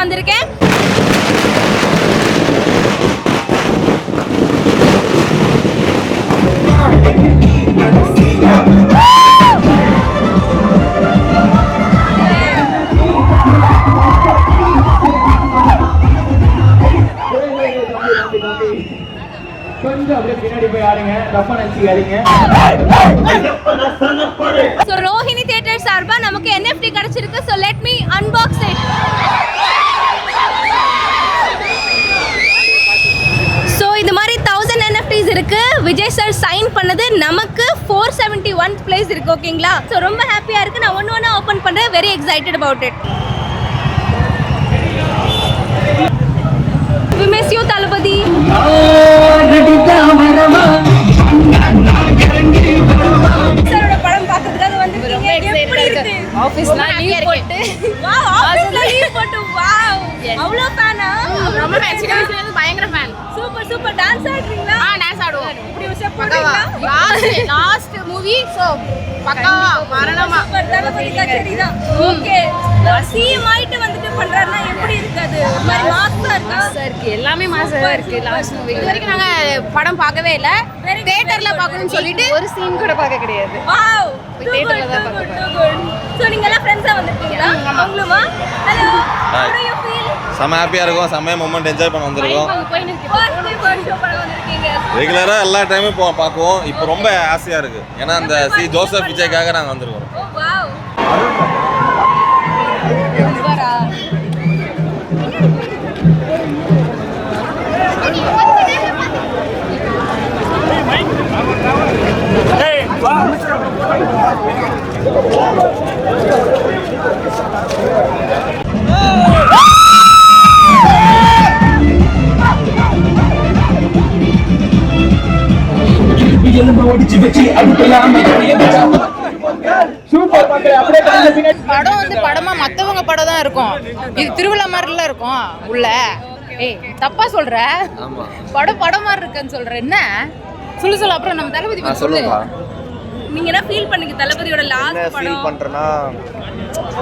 வந்திருக்கேன். கொஞ்சம் அப்படியே பின்னாடி போய் ஆடுங்க, தப்பா நினைச்சுக்காதீங்க. So ரோஹிணி தியேட்டர் சார்பா நமக்கு NFT கிடைச்சிருக்கு. So let me unbox it. So இது மாதிரி 1000 NFTs இருக்கு. விஜய் சார் சைன் பண்ணது நமக்கு 471 place இருக்கு. ஓகேங்களா? So ரொம்ப ஹாப்பியா இருக்கு. நான் ஒன்னு ஒண்ணா ஓபன் பண்றேன். Very excited about it. We miss you தளபதி. சாரோட படம் பார்க்கிறதுக்காக வந்திருக்கீங்க. எப்படி இருக்கு? ஆபீஸ்ல லீவ் போட்டு வாவ், ஆபீஸ்ல லீவ் போட்டு வாவ். அவ்வளோ ஃபேனா? ரொம்ப ஃபேன். சின்ன வயசுல இருந்து பயங்கர ஃபேன். Super super. டான்ஸ் ஆடுறீங்களா? டான்ஸ் ஆடுவோம். இப்படி ஒரு ஸ்டெப் போடுறீங்களா? லாஸ்ட் மூவி சோ பக்காவா மரணமா சூப்பர். தளபதி கச்சேரிதான். ஓகே. சிஎம் ஆயிட்டு வந்துட்டு பண்றாருன்னா எப்படி இருக்காது? ஒரு மாதிரி மாஸா இருக்கா? இருக்கு. எல்லாமே மாசா இருக்கு. லாஸ்ட் மூவி இது வரைக்கும் நாங்க படம் பார்க்கவே இல்ல. தியேட்டர்ல பார்க்கணும்னு சொல்லிட்டு ஒரு சீன் கூட பார்க்க கிடையாது. வாவ். தியேட்டர்ல தான் பார்க்கணும். சோ நீங்க எல்லாம் ஃப்ரெண்ட்ஸா வந்திருக்கீங்களா? அவங்களுமா? Hello. How do you feel? செம்ம ஹாப்பியாக இருக்கும், செம்மையாக மொமெண்ட் என்ஜாய் பண்ண வந்திருக்கோம். ஃபர்ஸ்ட் ஷோ படம் வந்திருக்கீங்க. ரெகுலராக எல்லா டைமும் பார்க்குவோம். இப்போ ரொம்ப ஆசையாக இருக்குது, ஏன்னா அந்த ஜோசப் விஜய்க்காக நாங்கள் வந்திருக்கோம். ஓ வாவ். சூப்பர் மக்களே, அப்படியே கொஞ்சம் பின்னாடி. படம் வந்து படமா மத்தவங்க படம் தான் இருக்கும். இது திருவிழா மாதிரிலாம் இருக்கும் உள்ள. ஏய் தப்பா சொல்ற. படம் படம் மாதிரி இருக்குன்னு சொல்ற. என்ன சொல்லு அப்புறம் நம்ம தளபதி பத்தி சொல்லு. நீங்க என்ன ஃபீல் பண்ணீங்க தளபதியோட லாஸ்ட் படம்? ஃபீல் பண்ணுறேன்னா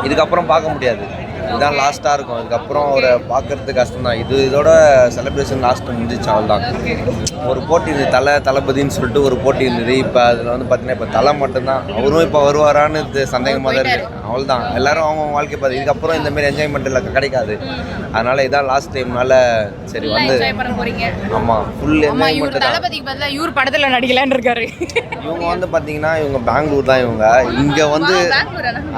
இதுக்கப்புறம் பார்க்க முடியாது. இதுதான் லாஸ்ட்டாக இருக்கும். இதுக்கப்புறம் ஒரு பார்க்கறது கஷ்டம் தான். இதோட செலிப்ரேஷன் லாஸ்ட் முடிஞ்சிச்சு, அவ்வளோதான். ஒரு போட்டி இருந்தது, தளபதின்னு சொல்லிட்டு ஒரு போட்டி இருந்தது. இப்போ அதில் வந்து பார்த்தீங்கன்னா இப்போ தலை மட்டும்தான். அவரும் இப்போ வருவாரான்னு சந்தேகமாக தான் இருக்குது. அவ்வளோதான். எல்லாரும் அவங்க வாழ்க்கை பார்த்து இதுக்கப்புறம் இந்தமாரி என்ஜாய்மெண்ட் இல்லை கிடைக்காது. அதனால் இதான் லாஸ்ட் டைம்னால சரி வந்து ஆமாம் ஃபுல் என்ஜாய்மெண்ட். தளபதிக்கு பதிலா இவர் படத்தில் நடிக்கலான்னு இருக்காரு. இவங்க வந்து பார்த்தீங்கன்னா இவங்க பெங்களூர் தான். இவங்க இங்கே வந்து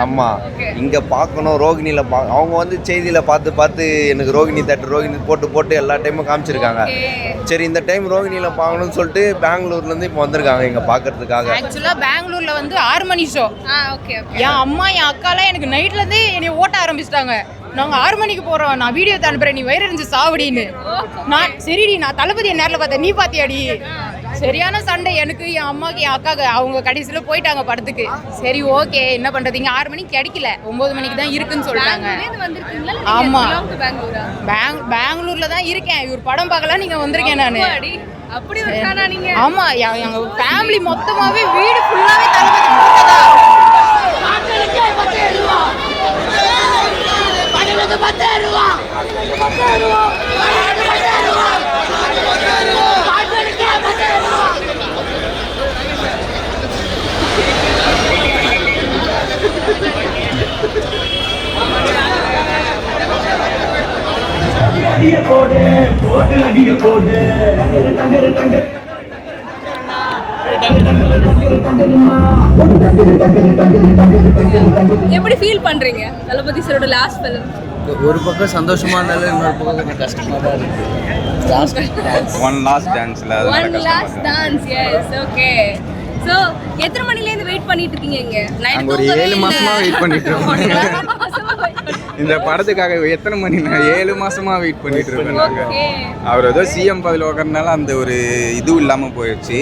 ஆமாம் இங்கே பார்க்கணும். ரோகிணியில் அவங்க வந்து செய்தியில் பார்த்து எனக்கு ரோகிணி போட்டு எல்லா டைமும் காமிச்சிருக்காங்க. சரி இந்த டைம் ரோகிணியில் பார்க்கணும்னு சொல்லிட்டு பெங்களூர்லேருந்து இப்போ வந்திருக்காங்க இங்கே பார்க்கறதுக்காக. ஆக்சுவலாக பெங்களூரில் வந்து 6 மணி ஷோ. என் அம்மா என் அக்காலாம் எனக்கு நைட்லேருந்து என்னை ஓட்ட ஆரம்பிச்சிட்டாங்க. நாங்கள் 6 மணிக்கு போகிறோம், நான் வீடியோ அனுப்புறேன், நீ வயிறறிஞ்சு சாவடின்னு. நான் சரிடி, நான் தளபதியை நேரில் பார்த்தேன், நீ பார்த்தியாடி? சரியான சண்டை எனக்கு, என் அம்மாவுக்கு, என் அக்காவுக்கு. அவங்க கடைசியில் போயிட்டாங்க படத்துக்கு. சரி ஓகே என்ன பண்ணுறது, இங்கே 6 மணிக்கு கிடைக்கல, 9 மணிக்கு தான் இருக்குன்னு சொல்லிட்டாங்க. ஆமாம் பெங்களூரில் தான் இருக்கேன். இவர் படம் பார்க்கலாம் நீங்கள் வந்திருக்கேன் நான். ஆமாம் எங்கள் ஃபேமிலி மொத்தமாகவே வீடு ஃபுல்லாகவே எப்படி ஃபீல் பண்றீங்க தளபதி சாரோட லாஸ்ட் ஃபிலிம்? ஒரு பக்கம் சந்தோஷமா இருந்தாலும் இன்னொரு பக்கம் கொஞ்சம் கஷ்டமா தான் இருக்கு. One last dance. S okay. So எத்தனை மணில இருந்து வெயிட் பண்ணிட்டு இருக்கீங்க இங்க? நாங்க ஒரு 7 மாசமா வெயிட் பண்ணிட்டு இருக்கோம். இந்த படத்துக்காக எத்தனை மணி 7 மாசமா வெயிட் பண்ணிட்டு இருக்கோம் நாங்க. அவர் ஏதோ சிஎம் பதில் உட்கறதுனால அந்த ஒரு இது இல்லாம போயிடுச்சு.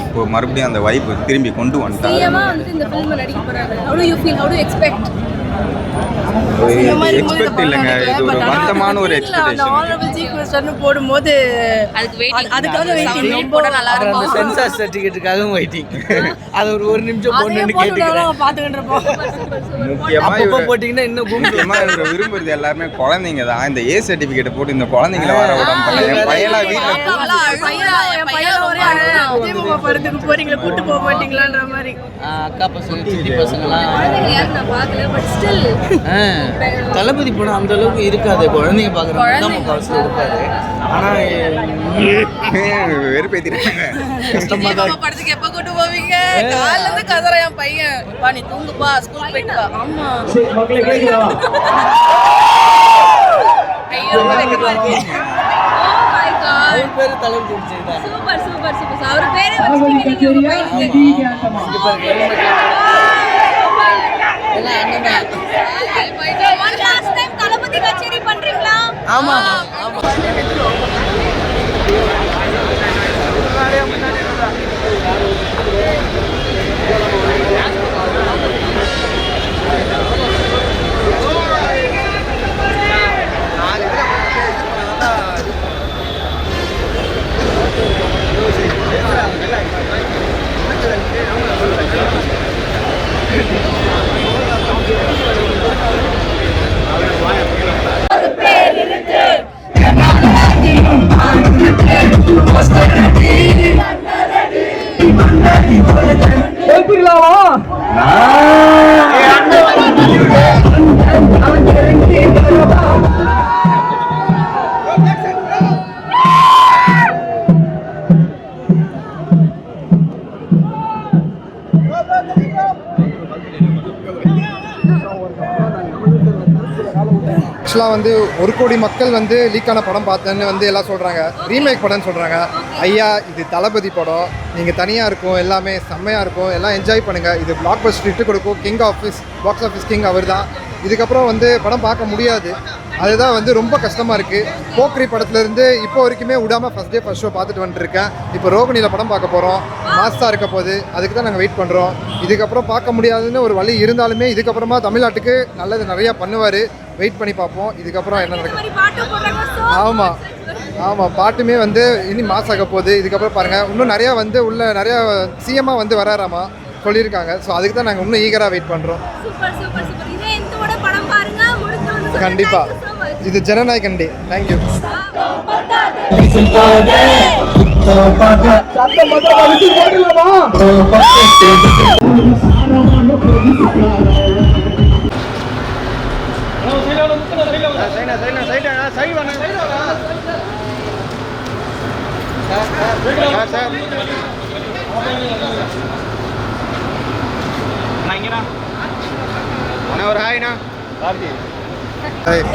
இப்போ மறுபடியும் அந்த வைப் திரும்பி கொண்டு வந்துட்டாங்க. சிஎம்மா வந்து இந்த ஃபிலிம்ல நடிக்க போறாரு. How do you feel? How do you expect? Expect இல்லைங்க, இது ஒரு வருத்தமான ஒரு எக்ஸ்பெக்டேஷன். போடும்போது அதுக்காக வெயிட்டிங் போட நல்லா இருக்கும். அந்த சென்சார் சர்டிஃபிகேட்டுக்காகவும் வெயிட்டிங். அது ஒரு நிமிஷம் போடணும்னு கேட்டுக்கிறேன். பார்த்துக்கிட்டு இருப்போம். முக்கியமாக போட்டிங்கன்னா இன்னும் முக்கியமாக இவர் விரும்புறது எல்லாருமே குழந்தைங்க தான். இந்த ஏ சர்டிஃபிகேட் போட்டு இந்த குழந்தைங்கள வர விடாம என் பையெல்லாம் வீட்டில் படத்துக்கு போறீங்களா, கூட்டு போக மாட்டீங்களான்ற மாதிரி. அக்கா பசங்க சித்தி பசங்களாம் தளபதி படம் அந்த அளவுக்கு இருக்காது. குழந்தைங்க பார்க்குறாங்க தான் முக்கால்வாசி இருக்காது. ஆனால் வெறுப்பேற்றிருக்காங்க. கஷ்டமாக தான் படத்துக்கு எப்போ கூட்டு போவீங்க? காலைல இருந்து கதற என் பையன், பா நீ தூங்குப்பா, ஸ்கூல் போயிட்டு வா. ஆமா சரி, மக்களே கேக்குதா? ஐயோ வெக்கமா இருக்கு. அவர் பேரு தளபதி விஜய் தான். Super super super. அவர் பேரே வச்சிட்டீங்க நீங்க உங்க பையனுக்கு. இங்க பாருங்க, எல்லாம் அண்ணன் தான். லாஸ்ட் டைம் தளபதி கச்சேரி பண்றீங்களா? ஆமா ஆமா. ஆக்சுவலாக வந்து 1 கோடி மக்கள் வந்து லீக்கான படம் பார்த்தேன்னு வந்து எல்லாம் சொல்கிறாங்க. ரீமேக் படம்னு சொல்கிறாங்க. ஐயா, இது தளபதி படம், நீங்கள் தனியாக இருக்கும், எல்லாமே செம்மையாக இருக்கும், எல்லாம் என்ஜாய் பண்ணுங்கள். இது பிளாக் பஸ்டர் இட்டு கொடுக்கும். King office box office king அவர் தான். இதுக்கப்புறம் வந்து படம் பார்க்க முடியாது. அதுதான் வந்து ரொம்ப கஷ்டமாக இருக்குது. போக்ரி படத்துலேருந்து இப்போ வரைக்குமே விடாமல் ஃபஸ்ட் டே ஃபஸ்ட் ஷோ பார்த்துட்டு வந்துட்டுருக்கேன். இப்போ ரோகிணியில் படம் பார்க்க போகிறோம். மாஸ்டாக இருக்க போது அதுக்கு தான் நாங்கள் வெயிட் பண்ணுறோம். இதுக்கப்புறம் பார்க்க முடியாதுன்னு ஒரு வழி இருந்தாலுமே இதுக்கப்புறமா தமிழ்நாட்டுக்கு நல்லது நிறையா பண்ணுவார். வெயிட் பண்ணி பார்ப்போம் இதுக்கப்புறம் என்ன நடக்கும். ஆமாம் ஆமாம், பாட்டுமே வந்து இனி மாஸ் ஆக போகுது. இதுக்கப்புறம் பாருங்கள், இன்னும் நிறையா வந்து உள்ள நிறையா சிஎம்மாக வந்து வராராமா சொல்லியிருக்காங்க. ஸோ அதுக்கு தான் நாங்கள் இன்னும் ஈகராக வெயிட் பண்ணுறோம். கண்டிப்பாக இது ஜனநாயகன் டே. தேங்க்யூ.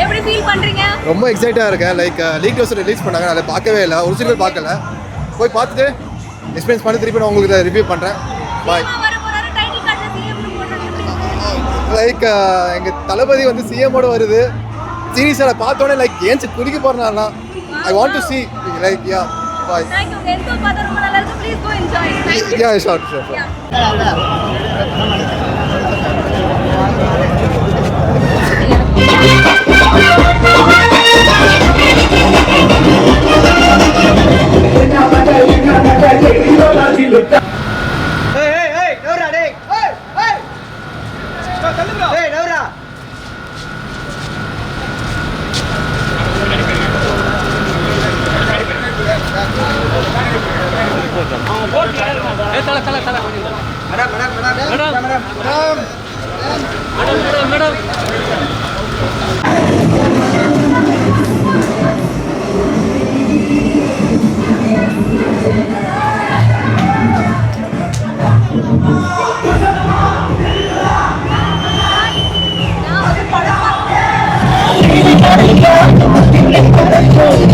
எப்படி ஃபீல் பண்றீங்க? ரொம்ப எக்ஸைட்டாக இருக்கேன். லைக் லீக் டோஸ் ரிலீஸ் பண்ணாங்க, அதை பார்க்கவே இல்லை. ஒரு சிலர் பார்க்கல, போய் பார்த்துட்டு எக்ஸ்பீரியன்ஸ் பண்ணி திருப்பி நான் உங்களுக்கு ரிவ்யூ பண்ணுறேன். பாய். லைக் எங்கள் தளபதி வந்து சிஎம்மோட வருது. சீரியஸாக பார்த்தோன்னே லைக் ஏன்ச்சு குடிக்க போகிறேன்னா I want to see like yeah bye. Yeah short short. படம்